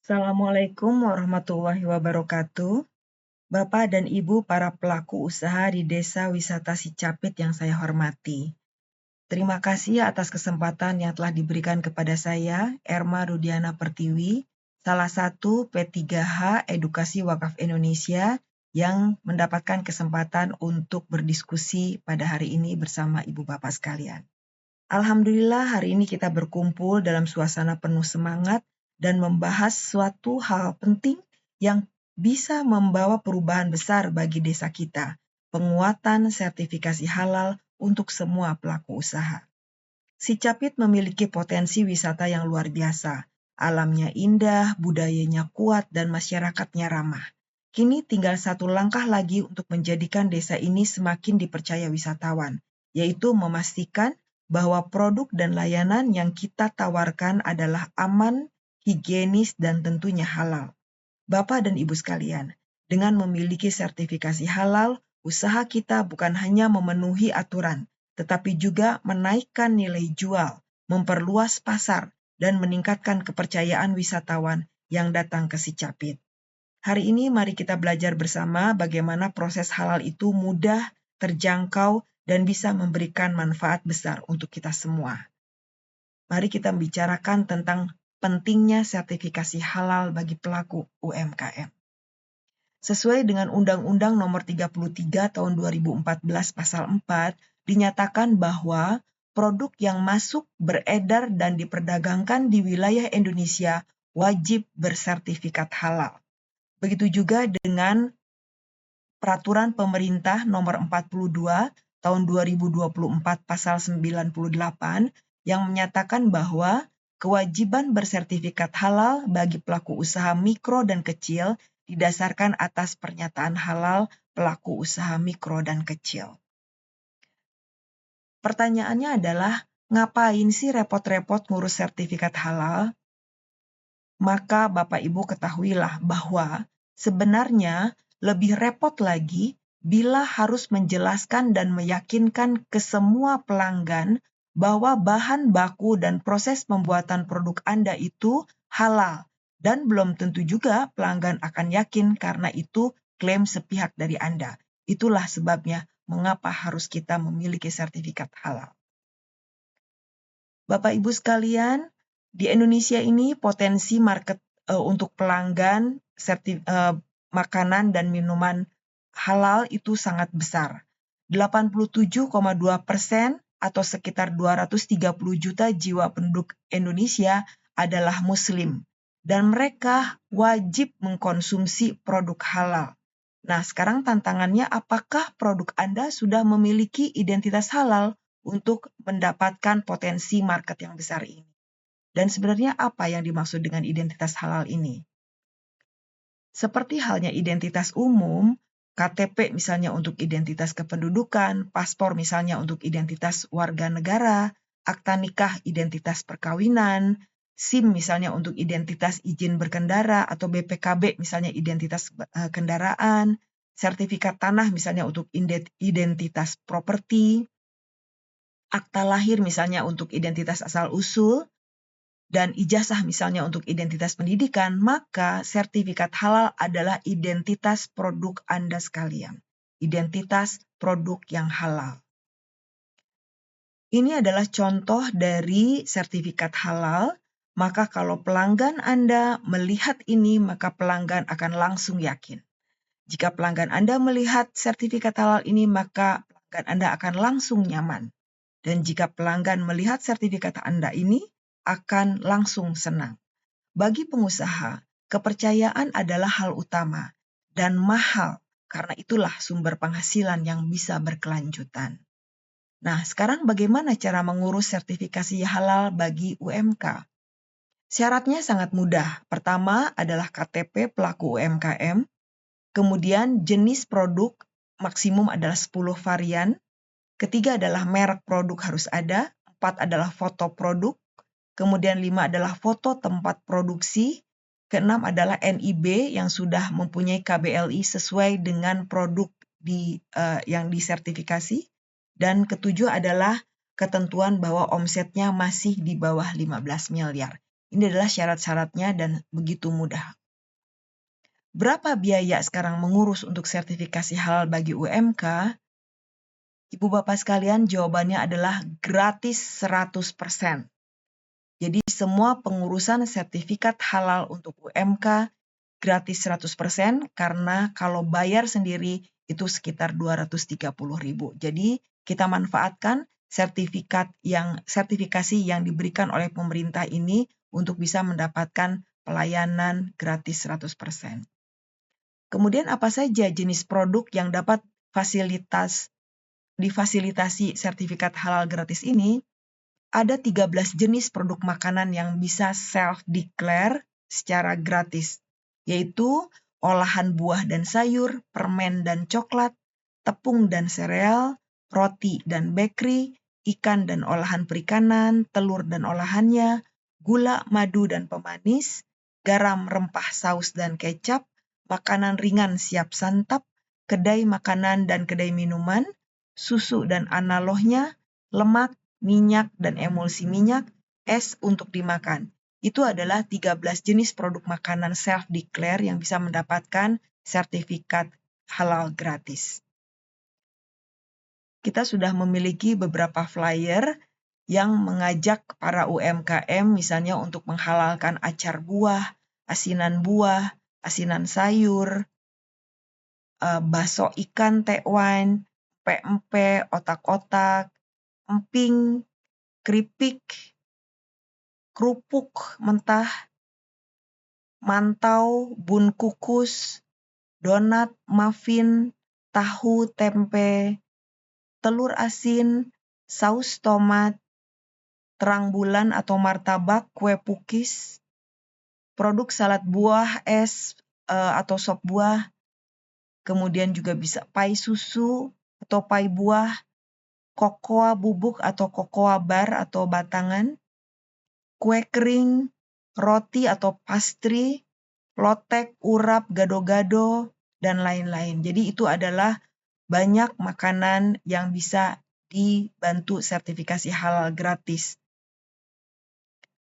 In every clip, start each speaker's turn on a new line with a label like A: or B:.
A: Assalamualaikum warahmatullahi wabarakatuh. Bapak dan Ibu para pelaku usaha di Desa Wisata Sicapit yang saya hormati. Terima kasih atas kesempatan yang telah diberikan kepada saya, Erma Rudiana Pertiwi, salah satu P3H Edukasi Wakaf Indonesia yang mendapatkan kesempatan untuk berdiskusi pada hari ini bersama Ibu Bapak sekalian. Alhamdulillah hari ini kita berkumpul dalam suasana penuh semangat dan membahas suatu hal penting yang bisa membawa perubahan besar bagi desa kita, penguatan sertifikasi halal untuk semua pelaku usaha. Sicapit memiliki potensi wisata yang luar biasa, alamnya indah, budayanya kuat, dan masyarakatnya ramah. Kini tinggal satu langkah lagi untuk menjadikan desa ini semakin dipercaya wisatawan, yaitu memastikan bahwa produk dan layanan yang kita tawarkan adalah aman, higienis, dan tentunya halal. Bapak dan Ibu sekalian, dengan memiliki sertifikasi halal, usaha kita bukan hanya memenuhi aturan, tetapi juga menaikkan nilai jual, memperluas pasar, dan meningkatkan kepercayaan wisatawan yang datang ke Sicapit. Hari ini mari kita belajar bersama bagaimana proses halal itu mudah, terjangkau, dan bisa memberikan manfaat besar untuk kita semua. Mari kita membicarakan tentang pentingnya sertifikasi halal bagi pelaku UMKM. Sesuai dengan Undang-Undang Nomor 33 Tahun 2014 Pasal 4, dinyatakan bahwa produk yang masuk, beredar, dan diperdagangkan di wilayah Indonesia wajib bersertifikat halal. Begitu juga dengan Peraturan Pemerintah Nomor 42 Tahun 2024 Pasal 98 yang menyatakan bahwa kewajiban bersertifikat halal bagi pelaku usaha mikro dan kecil didasarkan atas pernyataan halal pelaku usaha mikro dan kecil. Pertanyaannya adalah, ngapain sih repot-repot ngurus sertifikat halal? Maka Bapak Ibu ketahuilah bahwa sebenarnya lebih repot lagi bila harus menjelaskan dan meyakinkan ke semua pelanggan bahwa bahan baku dan proses pembuatan produk Anda itu halal. Dan belum tentu juga pelanggan akan yakin karena itu klaim sepihak dari Anda. Itulah sebabnya mengapa harus kita memiliki sertifikat halal. Bapak Ibu sekalian, di Indonesia ini potensi market untuk pelanggan makanan dan minuman halal itu sangat besar. 87,2% atau sekitar 230 juta jiwa penduduk Indonesia adalah Muslim. Dan mereka wajib mengkonsumsi produk halal. Nah, sekarang tantangannya apakah produk Anda sudah memiliki identitas halal untuk mendapatkan potensi market yang besar ini? Dan sebenarnya apa yang dimaksud dengan identitas halal ini? Seperti halnya identitas umum, KTP misalnya untuk identitas kependudukan, paspor misalnya untuk identitas warga negara, akta nikah identitas perkawinan, SIM misalnya untuk identitas izin berkendara, atau BPKB misalnya identitas kendaraan, sertifikat tanah misalnya untuk identitas properti, akta lahir misalnya untuk identitas asal-usul, dan ijazah misalnya untuk identitas pendidikan, maka sertifikat halal adalah identitas produk Anda sekalian. Identitas produk yang halal. Ini adalah contoh dari sertifikat halal, maka kalau pelanggan Anda melihat ini, maka pelanggan akan langsung yakin. Jika pelanggan Anda melihat sertifikat halal ini, maka pelanggan Anda akan langsung nyaman. Dan jika pelanggan melihat sertifikat Anda ini, akan langsung senang. Bagi pengusaha, kepercayaan adalah hal utama dan mahal, karena itulah sumber penghasilan yang bisa berkelanjutan. Nah, sekarang bagaimana cara mengurus sertifikasi halal bagi UMK? Syaratnya sangat mudah. Pertama adalah KTP pelaku UMKM, kemudian jenis produk maksimum adalah 10 varian, ketiga adalah merek produk harus ada, 4 adalah foto produk, kemudian 5 adalah foto tempat produksi, keenam adalah NIB yang sudah mempunyai KBLI sesuai dengan produk yang disertifikasi, dan ketujuh adalah ketentuan bahwa omsetnya masih di bawah 15 miliar. Ini adalah syarat-syaratnya dan begitu mudah. Berapa biaya sekarang mengurus untuk sertifikasi halal bagi UMK? Ibu Bapak sekalian, jawabannya adalah gratis 100%. Jadi semua pengurusan sertifikat halal untuk UMK gratis 100% karena kalau bayar sendiri itu sekitar 230.000. Jadi kita manfaatkan sertifikasi yang diberikan oleh pemerintah ini untuk bisa mendapatkan pelayanan gratis 100%. Kemudian apa saja jenis produk yang dapat difasilitasi sertifikat halal gratis ini? Ada 13 jenis produk makanan yang bisa self-declare secara gratis, yaitu olahan buah dan sayur, permen dan coklat, tepung dan sereal, roti dan bakery, ikan dan olahan perikanan, telur dan olahannya, gula, madu dan pemanis, garam, rempah, saus dan kecap, makanan ringan siap santap, kedai makanan dan kedai minuman, susu dan analognya, lemak, minyak dan emulsi minyak, es untuk dimakan. Itu adalah 13 jenis produk makanan self-declare yang bisa mendapatkan sertifikat halal gratis. Kita sudah memiliki beberapa flyer yang mengajak para UMKM misalnya untuk menghalalkan acar buah, asinan sayur, bakso ikan tekwan, pempek, otak-otak, emping, keripik, kerupuk mentah, mantau, bun kukus, donat, muffin, tahu, tempe, telur asin, saus tomat, terang bulan atau martabak, kue pukis, produk salad buah, es atau sop buah, kemudian juga bisa pai susu atau pai buah, kokoa bubuk atau kokoa bar atau batangan, kue kering, roti atau pastry, lotek, urap, gado-gado, dan lain-lain. Jadi itu adalah banyak makanan yang bisa dibantu sertifikasi halal gratis.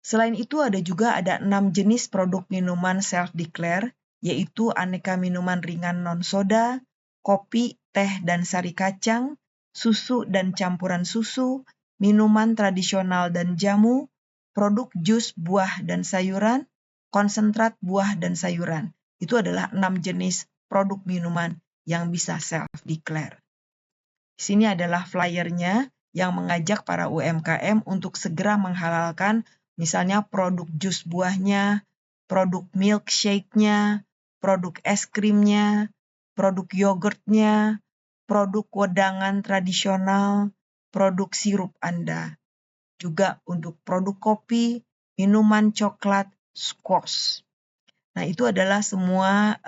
A: Selain itu ada 6 jenis produk minuman self-declare, yaitu aneka minuman ringan non-soda, kopi, teh dan sari kacang, susu dan campuran susu, minuman tradisional dan jamu, produk jus buah dan sayuran, konsentrat buah dan sayuran. Itu adalah 6 jenis produk minuman yang bisa self-declare. Di sini adalah flyernya yang mengajak para UMKM untuk segera menghalalkan misalnya produk jus buahnya, produk milkshake-nya, produk es krimnya, produk yogurtnya, produk wedangan tradisional, produk sirup Anda. Juga untuk produk kopi, minuman coklat, squash. Nah, itu adalah semua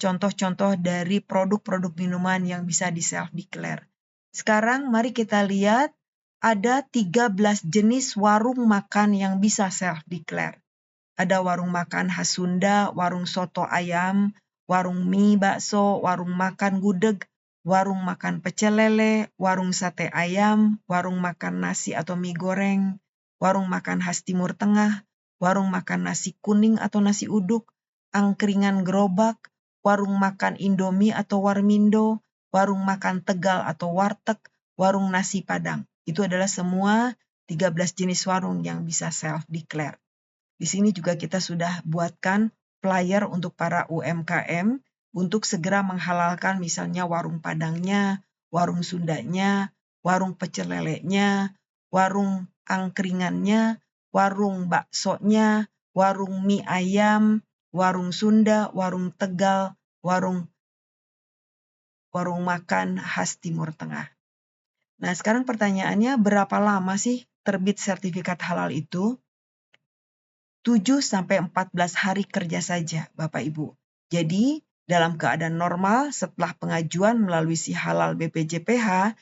A: contoh-contoh dari produk-produk minuman yang bisa di self-declare. Sekarang mari kita lihat ada 13 jenis warung makan yang bisa self-declare. Ada warung makan khas Sunda, warung soto ayam, warung mie bakso, warung makan gudeg, warung makan pecel lele, warung sate ayam, warung makan nasi atau mie goreng, warung makan khas Timur Tengah, warung makan nasi kuning atau nasi uduk, angkringan gerobak, warung makan Indomie atau warmindo, warung makan Tegal atau warteg, warung nasi Padang. Itu adalah semua 13 jenis warung yang bisa self-declare. Di sini juga kita sudah buatkan flyer untuk para UMKM untuk segera menghalalkan misalnya warung Padangnya, warung Sundanya, warung pecel lelenya, warung angkringannya, warung baksonya, warung mie ayam, warung Sunda, warung Tegal, warung makan khas Timur Tengah. Nah, sekarang pertanyaannya, berapa lama sih terbit sertifikat halal itu? 7-14 hari kerja saja, Bapak Ibu. Jadi, dalam keadaan normal, setelah pengajuan melalui si halal BPJPH,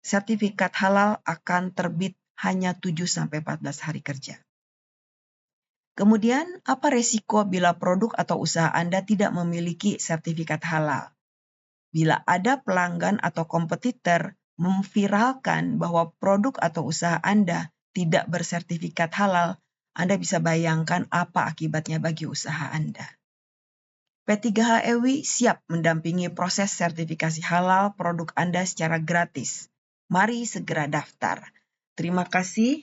A: sertifikat halal akan terbit hanya 7-14 hari kerja. Kemudian, apa resiko bila produk atau usaha Anda tidak memiliki sertifikat halal? Bila ada pelanggan atau kompetitor memviralkan bahwa produk atau usaha Anda tidak bersertifikat halal, Anda bisa bayangkan apa akibatnya bagi usaha Anda. P3HEWI siap mendampingi proses sertifikasi halal produk Anda secara gratis. Mari segera daftar. Terima kasih.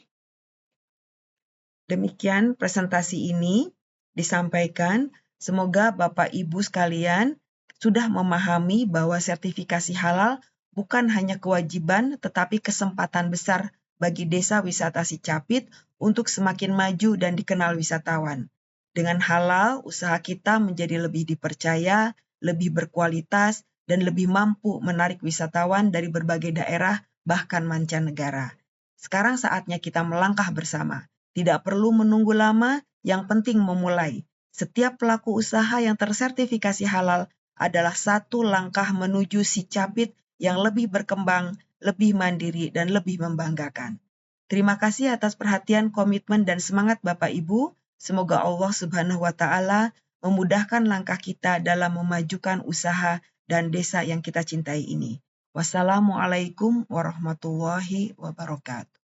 A: Demikian presentasi ini disampaikan. Semoga Bapak Ibu sekalian sudah memahami bahwa sertifikasi halal bukan hanya kewajiban tetapi kesempatan besar bagi Desa Wisata Sicapit untuk semakin maju dan dikenal wisatawan. Dengan halal, usaha kita menjadi lebih dipercaya, lebih berkualitas, dan lebih mampu menarik wisatawan dari berbagai daerah bahkan mancanegara. Sekarang saatnya kita melangkah bersama. Tidak perlu menunggu lama, yang penting memulai. Setiap pelaku usaha yang tersertifikasi halal adalah satu langkah menuju Sicapit yang lebih berkembang, lebih mandiri, dan lebih membanggakan. Terima kasih atas perhatian, komitmen, dan semangat Bapak Ibu. Semoga Allah Subhanahu wa Ta'ala memudahkan langkah kita dalam memajukan usaha dan desa yang kita cintai ini. Wassalamualaikum warahmatullahi wabarakatuh.